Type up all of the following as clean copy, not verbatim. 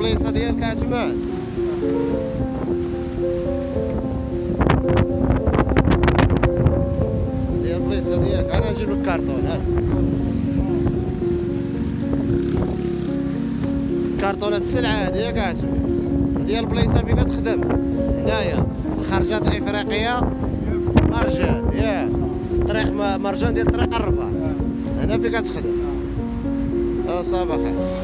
البلايصه ديالك عثمان. هذه البلايصه ديالك. انا نجيب لك كارطون. كارطونات السلعه هذه ياك عثمان. هذه البلايصه فين كتخدم هنايا الخرجات الافريقيه مرجان ياك طريق مرجان ديال طريق الرباط هنا فين كتخدم. صافا خاطر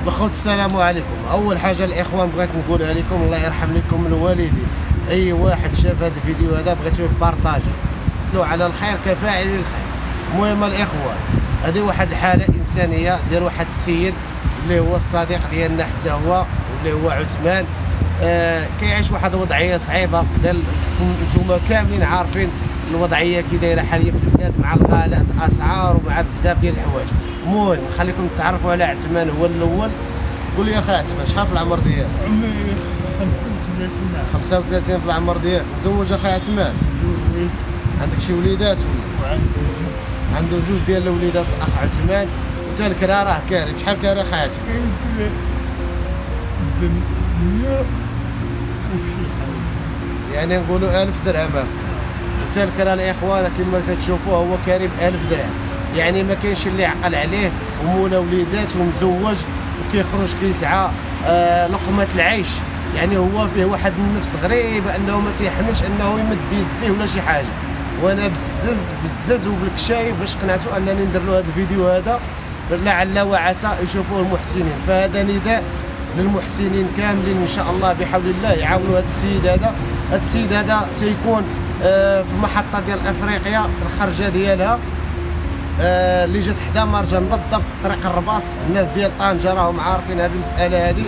الخوت السلام عليكم. اول حاجه الاخوان بغيت نقولها لكم الله يرحم لكم الوالدين. اي واحد شاف هذا الفيديو هذا بغيتو بارطاجي لو على الخير كفاعل الخير. المهم الاخوان هذه واحد الحاله انسانيه ديال واحد السيد اللي هو الصديق ديالنا حتى هو واللي هو عثمان. كيعيش واحد الوضعيه صعيبه في ظل نتوما كاملين عارفين الوضعيه كي دايره حاليا في البلاد مع الغلاء الاسعار ومع بزاف ديال الحوايج. المهم نخليكم تعرفوا على عثمان هو الاول. قول لي يا اخي عثمان شحال في العمر ديالك؟ عمري 35 في العمر ديالك. مزوج اخي عثمان؟ عندك شي وليدات ولا؟ عنده جوج ديال الوليدات الاخ عثمان وتا الكرا راه كاري. شحال كاري اخي عثمان؟ يعني نقولوا 1000 درهم. وتا الكرا الاخوان كما كتشوفوا هو كاري ب 1000 درهم. يعني ما كاينش اللي عقل عليه ومولا وليدات ومزوج وكيخرج كيسعى لقمه العيش. يعني هو فيه واحد النفس غريبه انه ما تيحملش انه يمد يديه ولا شي حاجه. وانا بزز وبالكشايف باش قنعتو انني ندير له هذا الفيديو هذا لعل وعسى يشوفوه المحسنين. فهذا نداء للمحسنين كاملين ان شاء الله بحول الله يعاونوا هذا السيد هذا. هذا السيد هذا تيكون في محطه ديال افريقيا في الخرجه ديالها اللي جات حدا مرجان بالضبط في طريق الرباط. الناس ديال طنجه راهم عارفين هذه المساله هذه.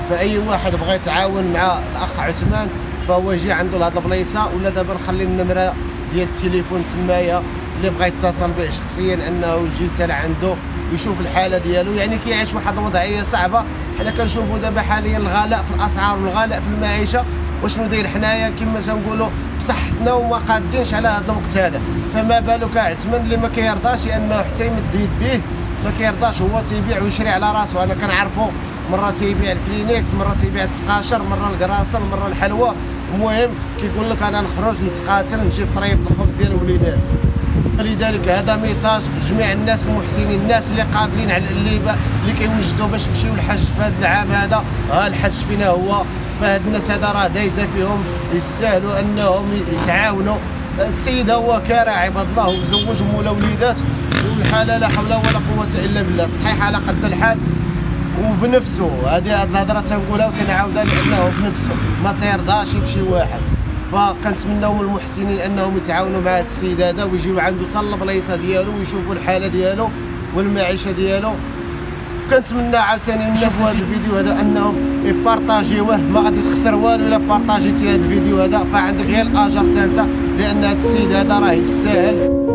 فاي واحد بغى يتعاون مع الاخ عثمان فهو يجي عنده لهاد البلايصه. ولا دابا نخلي النمره ديال التليفون تمايا اللي بغى يتصل به شخصيا انه يجي حتى لعنده يشوف الحاله ديالو. يعني كيعيش واحد الوضعيه صعبه. حنا كنشوفوا دابا حاليا الغلاء في الاسعار والغلاء في المعيشه وشنو داير حنايا كما تنقولوا بصحتنا وما قادينش على هذا الوقت هذا. فما بالك عثمان اللي ما كيرضاش انه حتى يمد يديه ما كيرضاش. هو تيبيع ويشري على راسو. انا كنعرفو مره تيبيع الكلينكس مره تيبيع التقاشر مره الكراسل مره الحلوى. المهم كيقول لك انا نخرج نتقاتل نجيب طريف الخبز ديال الوليدات. لذلك هذا ميساج جميع الناس المحسنين الناس اللي قابلين على اللي كيوجدوا باش يمشيو الحج في هذا العام هذا. الحج فينا هو. فهاد الناس هذا راه دايزه فيهم يستاهلوا انهم يتعاونوا. السيد هو كارع عباد الله ومزوج ومولا وليدات والحاله لا حول ولا قوه الا بالله. صحيح على قد الحال وبنفسه. هذه الهضره تنقولها وتنعاودها لانه بنفسه ما تيرضاش بشي واحد. فكنتمناو من المحسنين انهم يتعاونوا مع هذا السيد هذا ويجيو عنده حتى البلايصه ديالو ويشوفوا الحاله ديالو والمعيشه ديالو. كنتمنى عاوتاني الناس هذا الفيديو هذا انهم يبارطاجيوه. ما غادي تخسر والو الا بارطاجيتي هذا الفيديو هذا. فعندك غير الاجر انت لان هذا السيد هذا راه يستاهل.